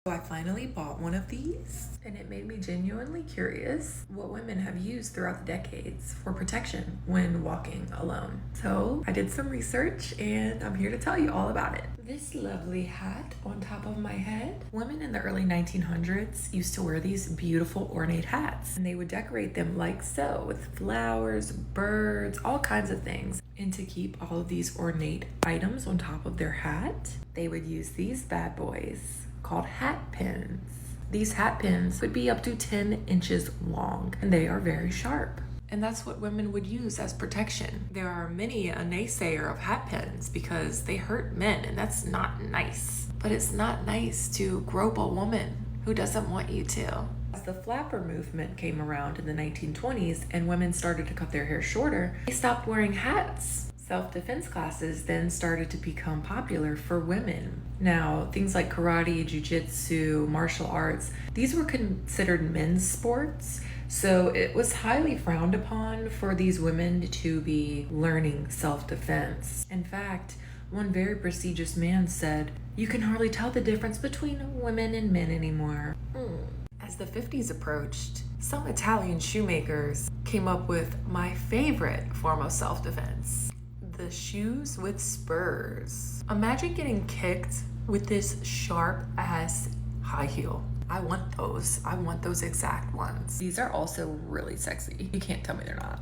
So I finally bought one of these, and it made me genuinely curious what women have used throughout the decades for protection when walking alone. So I did some research and I'm here to tell you all about it. This lovely hat on top of my head. Women in the early 1900s used to wear these beautiful ornate hats, and they would decorate them like so with flowers, birds, all kinds of things. And to keep all of these ornate items on top of their hat, they would use these bad boys called hat pins. These hat pins would be up to 10 inches long, and they are very sharp. And that's what women would use as protection. There are many a naysayer of hat pins because they hurt men, and that's not nice. But it's not nice to grope a woman who doesn't want you to. As the flapper movement came around in the 1920s and women started to cut their hair shorter, they stopped wearing hats. Self-defense classes then started to become popular for women. Now, things like karate, jiu-jitsu, martial arts, these were considered men's sports, so it was highly frowned upon for these women to be learning self-defense. In fact, one very prestigious man said, "You can hardly tell the difference between women and men anymore." As the 50s approached, some Italian shoemakers came up with my favorite form of self-defense: the shoes with spurs. Imagine getting kicked with this sharp ass high heel. I want those exact ones. These are also really sexy. You can't tell me they're not.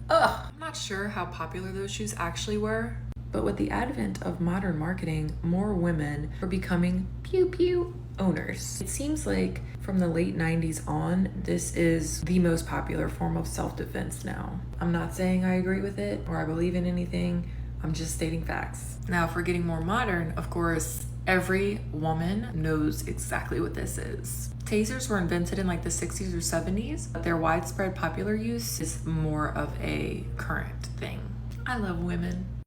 Ugh, I'm not sure how popular those shoes actually were, but with the advent of modern marketing, more women were becoming pew pew owners. It seems like from the late 90s on, this is the most popular form of self-defense now. I'm not saying I agree with it or I believe in anything. I'm just stating facts. Now, if we're getting more modern, of course, every woman knows exactly what this is. Tasers were invented in like the 60s or 70s, but their widespread popular use is more of a current thing. I love women.